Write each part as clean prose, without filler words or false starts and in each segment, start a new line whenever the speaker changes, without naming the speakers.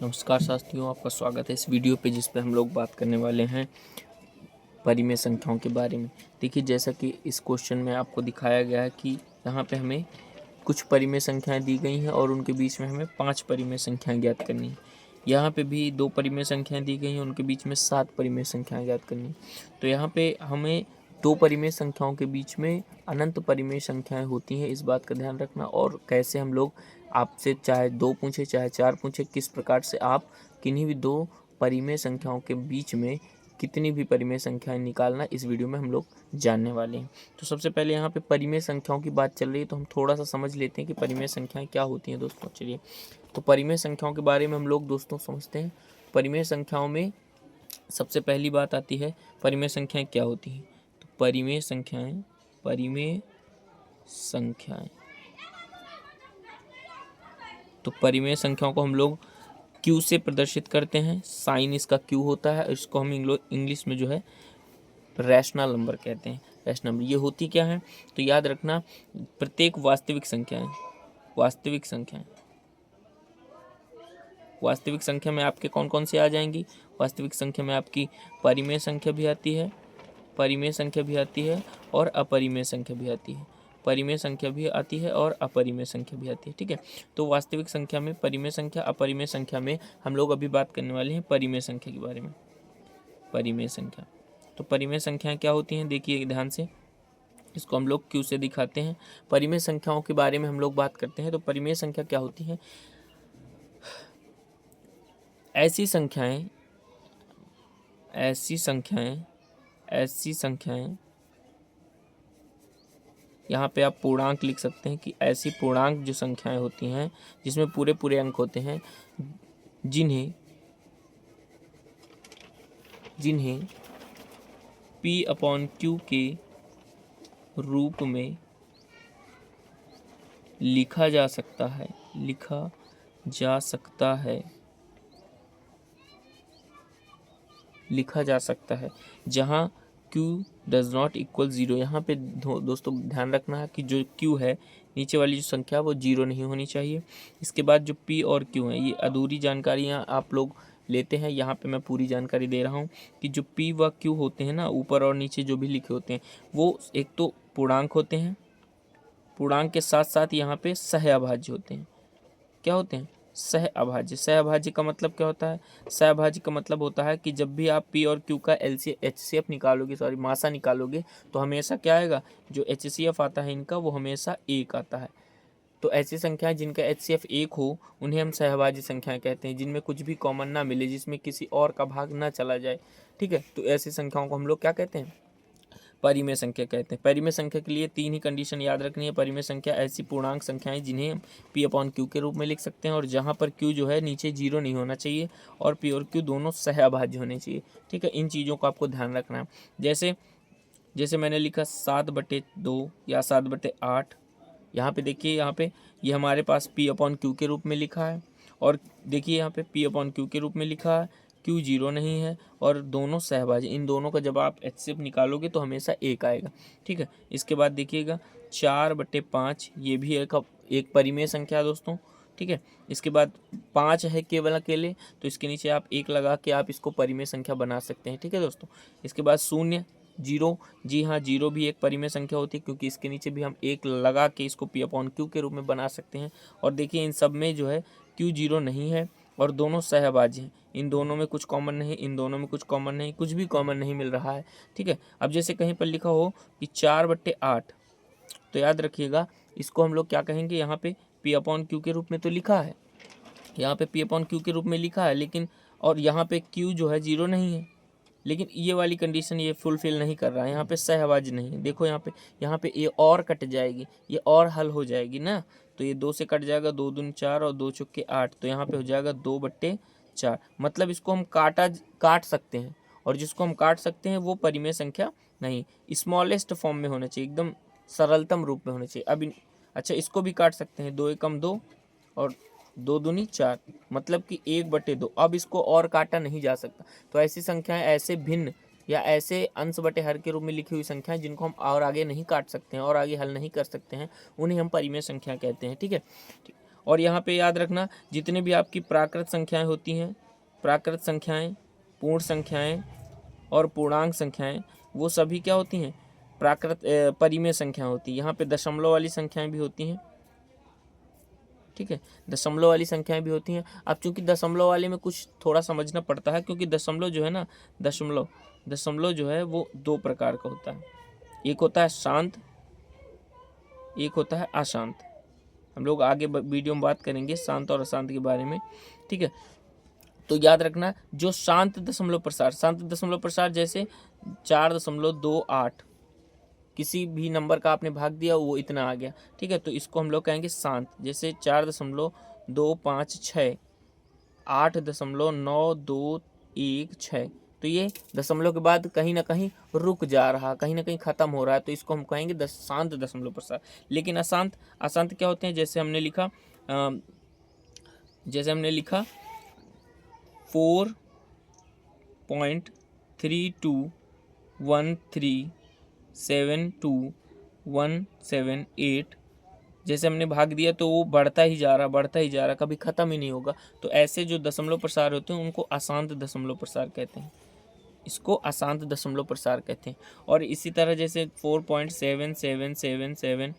नमस्कार साथियों, आपका स्वागत है इस वीडियो पे जिस पे हम लोग बात करने वाले हैं परिमेय संख्याओं के बारे में। देखिए, जैसा कि इस क्वेश्चन में आपको दिखाया गया है कि यहाँ पे हमें कुछ परिमेय संख्याएं दी गई हैं और उनके बीच में हमें 5 परिमेय संख्याएं ज्ञात करनी है। यहाँ पे भी 2 परिमेय संख्याएं दी गई हैं, उनके बीच में 7 परिमेय संख्याएं ज्ञात करनी है। तो यहाँ पे हमें 2 परिमेय संख्याओं के बीच में अनंत परिमेय संख्याएं होती हैं, इस बात का ध्यान रखना। और कैसे हम लोग आपसे चाहे 2 पूछे चाहे 4 पूछे, किस प्रकार से आप किन्हीं भी 2 परिमेय संख्याओं के बीच में कितनी भी परिमेय संख्याएं निकालना, इस वीडियो में हम लोग जानने वाले हैं। तो सबसे पहले यहाँ पे परिमेय संख्याओं की बात चल रही है, तो हम थोड़ा सा समझ लेते हैं कि परिमेय संख्याएं क्या होती हैं दोस्तों। चलिए, तो परिमेय संख्याओं के बारे में हम लोग दोस्तों समझते हैं। परिमेय संख्याओं में सबसे पहली बात आती है, परिमेय संख्याएं क्या होती हैं। तो परिमेय संख्याएं तो परिमेय संख्याओं को हम लोग क्यू से प्रदर्शित करते हैं। साइन इसका क्यू होता है, इसको हम इंग्लिश में जो है रैशनल नंबर कहते हैं। रैशनल नंबर ये होती क्या है, तो याद रखना, प्रत्येक वास्तविक संख्या में आपके कौन कौन से आ जाएंगी। वास्तविक संख्या में आपकी परिमेय संख्या भी आती है, और अपरिमेय संख्या भी आती है। परिमेय संख्या भी आती है और अपरिमेय संख्या भी आती है। ठीक है, तो वास्तविक संख्या में परिमेय संख्या, अपरिमेय संख्या में हम लोग अभी बात करने वाले हैं परिमेय संख्या के बारे में। परिमेय संख्या, तो परिमेय संख्याएं क्या होती हैं, देखिए ध्यान से, इसको हम लोग क्यू से दिखाते हैं। परिमेय संख्याओं के बारे में हम लोग बात करते हैं। तो परिमेय संख्या क्या होती है, ऐसी संख्याएं यहाँ पे आप पूर्णांक लिख सकते हैं कि ऐसी पूर्णांक जो संख्याएं होती हैं जिसमें पूरे पूरे अंक होते हैं, जिन्हें P/Q के रूप में लिखा जा सकता है, जहां Q डज नॉट इक्वल 0। यहाँ पे दोस्तों ध्यान रखना है कि जो Q है, नीचे वाली जो संख्या वो 0 नहीं होनी चाहिए। इसके बाद जो P और Q है, ये अधूरी जानकारियाँ आप लोग लेते हैं, यहाँ पे मैं पूरी जानकारी दे रहा हूँ कि जो P व Q होते हैं ना, ऊपर और नीचे जो भी लिखे होते हैं, वो एक तो पूर्णांक होते हैं, पूर्णांक के साथ साथ यहाँ पे सहअभाज्य होते हैं। क्या होते हैं, सहअभाज्य। सहअभाज्य का मतलब क्या होता है, सहअभाज्य का मतलब होता है कि जब भी आप P और Q का HCF निकालोगे, मासा निकालोगे, तो हमेशा क्या आएगा, जो HCF आता है इनका वो हमेशा 1 आता है। तो ऐसी संख्याएं जिनका HCF 1 हो उन्हें हम सहअभाज्य संख्याएं कहते हैं, जिनमें कुछ भी कॉमन ना मिले, जिसमें किसी और का भाग ना चला जाए। ठीक है, तो ऐसी संख्याओं को हम लोग क्या कहते हैं, परिमेय संख्या कहते हैं। परिमेय संख्या के लिए 3 ही कंडीशन याद रखनी है। परिमेय संख्या ऐसी पूर्णांक संख्याएं जिन्हें हम P/Q के रूप में लिख सकते हैं, और जहां पर Q जो है नीचे 0 नहीं होना चाहिए, और P और Q दोनों सहअभाज्य होने चाहिए। ठीक है, इन चीज़ों को आपको ध्यान रखना है। जैसे मैंने लिखा 7/2 या 7/8। यहाँ पे देखिए, यहाँ पे ये हमारे पास P/Q के रूप में लिखा है, और देखिए यहाँ पे P/Q के रूप में लिखा है, Q 0 नहीं है, और दोनों सहभाज्य। इन दोनों का जब आप HCF निकालोगे तो हमेशा 1 आएगा। ठीक है, इसके बाद देखिएगा 4/5, ये भी एक परिमेय संख्या है दोस्तों। ठीक है, इसके बाद 5 है केवल अकेले, तो इसके नीचे आप 1 लगा के आप इसको परिमेय संख्या बना सकते हैं। ठीक है दोस्तों, इसके बाद 0, 0, जी हाँ, 0 भी एक परिमेय संख्या होती है, क्योंकि इसके नीचे भी हम 1 लगा के इसको P/Q के रूप में बना सकते हैं। और देखिए, इन सब में जो है Q 0 नहीं है, और दोनों सहभाज्य हैं। इन दोनों में कुछ कॉमन नहीं, इन दोनों में कुछ कॉमन नहीं, कुछ भी कॉमन नहीं मिल रहा है। ठीक है, अब जैसे कहीं पर लिखा हो कि 4/8, तो याद रखिएगा, इसको हम लोग क्या कहेंगे, यहाँ पे P/Q के रूप में तो लिखा है, यहाँ पे P/Q के रूप में लिखा है, लेकिन और यहाँ पे Q जो है 0 नहीं है, लेकिन ये वाली कंडीशन ये फुलफिल नहीं कर रहा है। यहाँ पे सहभाज्य नहीं है। देखो यहाँ पे ये और कट जाएगी, ये और हल हो जाएगी ना, तो ये 2 से कट जाएगा, 2 दूनी 4 और 2 चौके 8, तो यहाँ पे हो जाएगा 2/4। मतलब इसको हम काट सकते हैं, और जिसको हम काट सकते हैं वो परिमेय संख्या नहीं, स्मॉलेस्ट फॉर्म में होना चाहिए, एकदम सरलतम रूप में होना चाहिए। अब अच्छा, इसको भी काट सकते हैं, 2 एकम 2 और 2 दूनी 4, मतलब कि 1/2। अब इसको और काटा नहीं जा सकता। तो ऐसी संख्याएं, ऐसे भिन्न या ऐसे अंश बटे हर के रूप में लिखी हुई संख्याएं जिनको हम और आगे नहीं काट सकते हैं और आगे हल नहीं कर सकते हैं, उन्हें हम परिमेय संख्या कहते हैं। ठीक है, और यहाँ पे याद रखना जितने भी आपकी प्राकृत संख्याएं होती हैं, प्राकृत संख्याएं, पूर्ण संख्याएं और पूर्णांक संख्याएं, वो सभी क्या होती हैं, प्राकृत परिमेय संख्या होती है। यहाँ पे दशमलव वाली संख्याएं भी होती हैं, ठीक है, दशमलव वाली संख्याएं भी होती हैं। अब चूंकि दशमलव वाले में कुछ थोड़ा समझना पड़ता है, क्योंकि दशमलव जो है ना, दशमलव जो है वो दो प्रकार का होता है, एक होता है शांत, एक होता है अशांत। हम लोग आगे वीडियो में बात करेंगे शांत और अशांत के बारे में, ठीक है। तो याद रखना जो शांत दशमलव प्रसार जैसे 4.28, किसी भी नंबर का आपने भाग दिया वो इतना आ गया, ठीक है, तो इसको हम लोग कहेंगे शांत। जैसे 4.256, 8.9216, तो ये दशमलव के बाद कहीं ना कहीं रुक जा रहा, कहीं ना कहीं खत्म हो रहा है, तो इसको हम कहेंगे शांत दशमलव प्रसार। लेकिन अशांत क्या होते हैं, जैसे हमने लिखा 4.3213721781, जैसे हमने भाग दिया तो वो बढ़ता ही जा रहा, कभी ख़त्म ही नहीं होगा। तो ऐसे जो दशमलव प्रसार होते हैं उनको अशांत दशमलव प्रसार कहते हैं, इसको अशांत दशमलव प्रसार कहते हैं। और इसी तरह जैसे 4.7777,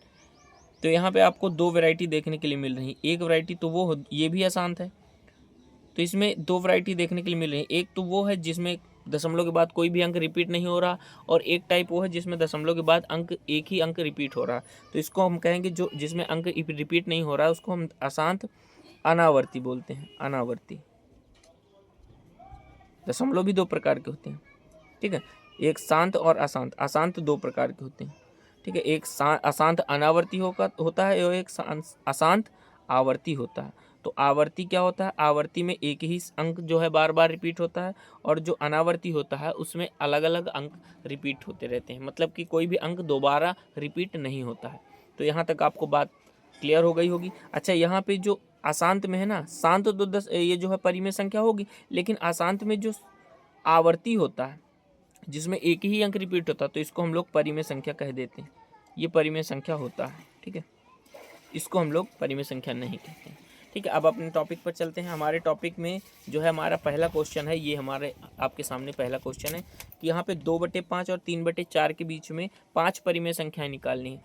तो यहाँ पे आपको दो वैरायटी देखने के लिए मिल रही है। एक वैरायटी तो ये भी अशांत है, तो इसमें दो वैरायटी देखने के लिए मिल रही है। एक तो वो है जिसमें दशमलव के बाद कोई भी अंक रिपीट नहीं हो रहा, और एक टाइप वो है जिसमें दशमलव के बाद एक ही अंक रिपीट हो रहा। तो इसको हम कहेंगे जो जिसमें अंक रिपीट नहीं हो रहा है उसको हम अशांत अनावर्ती बोलते हैं, अनावर्ती। दशमलव भी दो प्रकार के होते हैं, ठीक है, एक शांत और अशांत। अशांत दो प्रकार के होते हैं, ठीक है, एक अशांत अनावर्ती होता है और एक अशांत आवर्ती होता है। तो आवर्ती क्या होता है, आवर्ती में एक ही अंक जो है बार बार रिपीट होता है, और जो अनावर्ती होता है उसमें अलग अलग अंक रिपीट होते रहते हैं, मतलब कि कोई भी अंक दोबारा रिपीट नहीं होता है। तो यहाँ तक आपको बात क्लियर हो गई होगी। अच्छा, यहाँ पे जो अशांत में है ना, शांत तो 10 ये जो है परिमेय संख्या होगी, लेकिन अशांत में जो आवर्ती होता है जिसमें एक ही अंक रिपीट होता है, तो इसको हम लोग परिमेय संख्या कह देते हैं। ये परिमेय संख्या होता है, ठीक है, इसको हम लोग परिमेय संख्या नहीं कहते हैं, ठीक है। अब अपने टॉपिक पर चलते हैं। हमारे टॉपिक में जो है हमारा पहला क्वेश्चन है, ये हमारे आपके सामने पहला क्वेश्चन है कि यहाँ पे 2/5 और 3/4 के बीच में 5 परिमेय संख्याएं निकालनी है।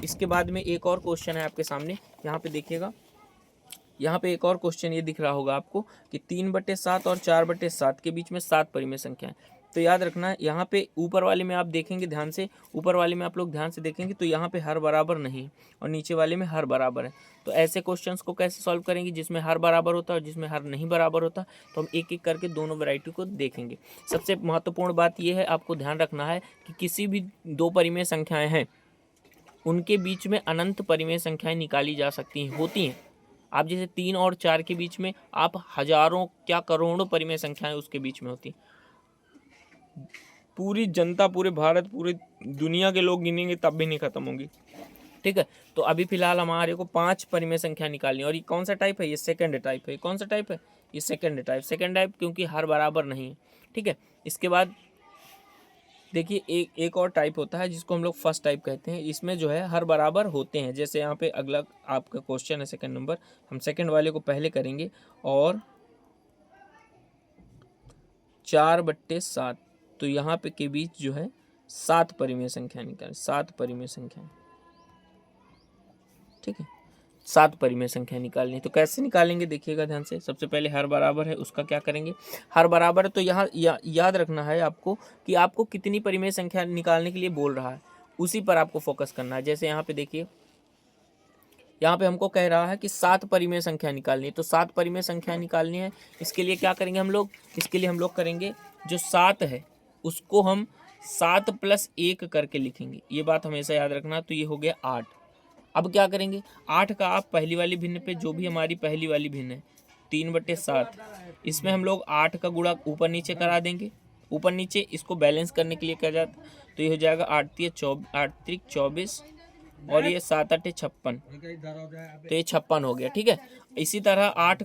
इसके बाद में एक और क्वेश्चन है आपके सामने, यहाँ पे देखिएगा, यहाँ पे एक और क्वेश्चन ये दिख रहा होगा आपको कि 3/7 और 4/7 के बीच में 7 परिमेय संख्याएं। तो याद रखना यहाँ पे ऊपर वाले में आप देखेंगे ध्यान से, ऊपर वाले में आप लोग ध्यान से देखेंगे तो यहाँ पे हर बराबर नहीं है और नीचे वाले में हर बराबर है। तो ऐसे क्वेश्चंस को कैसे सॉल्व करेंगे जिसमें हर बराबर होता है और जिसमें हर नहीं बराबर होता, तो हम एक एक करके दोनों वैरायटी को देखेंगे। सबसे महत्वपूर्ण बात यह है, आपको ध्यान रखना है कि किसी भी दो परिमेय संख्याएँ हैं उनके बीच में अनंत परिमेय संख्याएँ निकाली जा सकती हैं, होती हैं। आप जैसे 3 और 4 के बीच में आप हजारों क्या करोड़ों परिमेय संख्याएं उसके बीच में होती, पूरी जनता, पूरे भारत, पूरे दुनिया के लोग गिनेंगे तब भी नहीं खत्म होंगी, ठीक है। तो अभी फिलहाल हमारे को 5 परिमेय संख्या निकालनी है। और ये कौन सा टाइप है, ये सेकंड टाइप है। कौन सा टाइप है, ये सेकंड टाइप, क्योंकि हर बराबर नहीं है, ठीक है। इसके बाद देखिए एक और टाइप होता है जिसको हम लोग फर्स्ट टाइप कहते हैं, इसमें जो है हर बराबर होते हैं। जैसे यहाँ पे अगला आपका क्वेश्चन है सेकंड नंबर, हम सेकंड वाले को पहले करेंगे। और 4/7, तो यहाँ पे के बीच जो है 7 परिमेय संख्या निकालें, 7 परिमेय संख्या, ठीक है, 7 परिमेय संख्या निकालनी। तो कैसे निकालेंगे देखिएगा ध्यान से। सबसे पहले हर बराबर है उसका क्या करेंगे, हर बराबर है तो यहाँ याद रखना है आपको कि आपको कितनी परिमेय संख्या निकालने के लिए बोल रहा है, उसी पर आपको फोकस करना है। जैसे यहाँ पे देखिए, यहाँ पे हमको कह रहा है कि 7 परिमेय संख्या निकालनी है, तो 7 परिमेय संख्या निकालनी है। इसके लिए क्या करेंगे हम लोग, इसके लिए हम लोग करेंगे जो 7 है उसको हम 7 + 1 करके लिखेंगे, ये बात हमेशा याद रखना। तो ये हो गया 8। अब क्या करेंगे, 8 का आप पहली वाली भिन्न पे, जो भी हमारी पहली वाली भिन्न है 3/7, इसमें हम लोग 8 का गुणा ऊपर नीचे करा देंगे। ऊपर नीचे इसको बैलेंस करने के लिए क्या जाता है, तो ये हो जाएगा 8 × 24 और ये 7 × 8 = 56, तो ये 56 हो गया, ठीक है। इसी तरह 8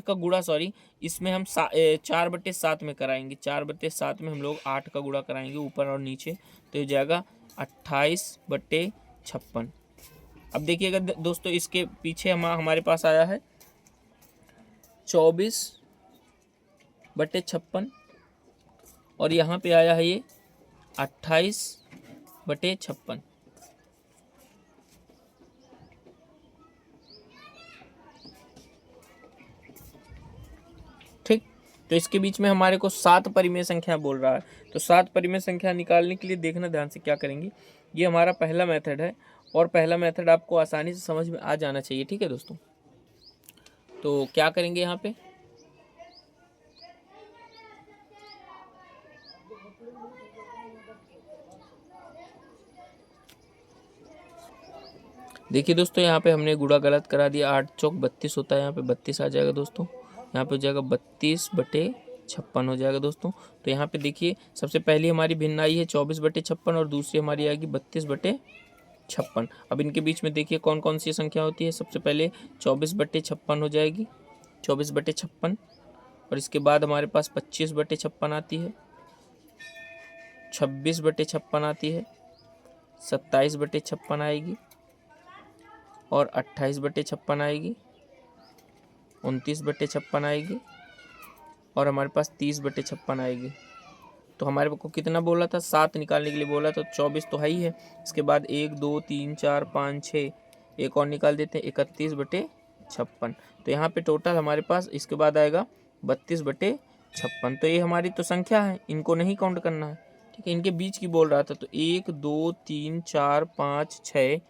का गुणा इसमें हम 4/7 में कराएंगे। 4/7 में हम लोग 8 का गुणा कराएंगे ऊपर और नीचे, तो ये जाएगा 28/56, अब देखिएगा दोस्तों, इसके पीछे हमारे पास आया है 24/56 और यहाँ पे आया है ये 28/56। ठीक, तो इसके बीच में हमारे को 7 परिमेय संख्या बोल रहा है। तो 7 परिमेय संख्या निकालने के लिए देखना ध्यान से क्या करेंगे। ये हमारा पहला मेथड है और पहला मेथड आपको आसानी से समझ में आ जाना चाहिए। ठीक है दोस्तों, तो क्या करेंगे यहाँ पे, देखिए दोस्तों, यहाँ पे हमने गुणा गलत करा दिया। 8 चौक 32 होता है, यहाँ पे 32 आ जाएगा दोस्तों। यहाँ पे हो जाएगा 32/56 हो जाएगा दोस्तों। तो यहाँ पे देखिए, सबसे पहली हमारी भिन्न आई है 24/56 और दूसरी हमारी आएगी 32/56। अब इनके बीच में देखिए कौन कौन सी संख्या होती है। सबसे पहले 24/56 हो जाएगी, 24/56, और इसके बाद हमारे पास 25/56 आती है, 26/56 आती है, 27/56 आएगी और 28/56 आएगी, 29/56 आएगी और हमारे पास 30/56 आएगी। तो हमारे को कितना बोला था, 7 निकालने के लिए बोला, तो 24 तो है ही है। इसके बाद 1 2 3 4 5 6 एक और निकाल देते हैं, 31/56। तो यहाँ पे टोटल हमारे पास इसके बाद आएगा 32/56। तो ये हमारी तो संख्या है, इनको नहीं काउंट करना है। ठीक है, इनके बीच की बोल रहा था। तो 1 2 3 4 5 6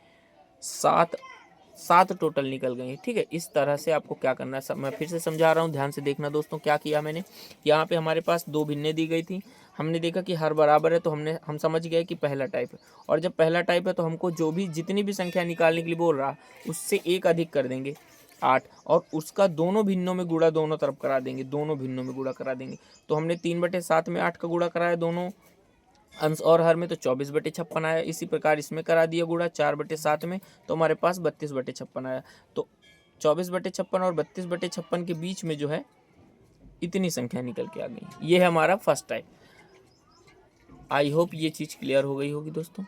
7 टोटल निकल गए। ठीक है, इस तरह से आपको क्या करना है, मैं फिर से समझा रहा हूँ, ध्यान से देखना दोस्तों। क्या किया मैंने, यहाँ पे हमारे पास 2 भिन्नें दी गई थी, हमने देखा कि हर बराबर है, तो हम समझ गए कि पहला टाइप है। और जब पहला टाइप है तो हमको जो भी जितनी भी संख्या निकालने के लिए बोल रहा है उससे एक अधिक कर देंगे 8, और उसका दोनों भिन्नों में गुणा दोनों तरफ करा देंगे, दोनों भिन्नों में गुणा करा देंगे। तो हमने 3/7 में 8 का गुणा कराया दोनों अंश और हर में, तो 24/56 आया। इसी प्रकार इसमें करा दिया गुणा 4/7 में, तो हमारे पास 32/56 आया। तो 24/56 और 32/56 के बीच में जो है इतनी संख्या निकल के आ गई। ये है हमारा फर्स्ट टाइप। आई होप ये चीज़ क्लियर हो गई होगी दोस्तों।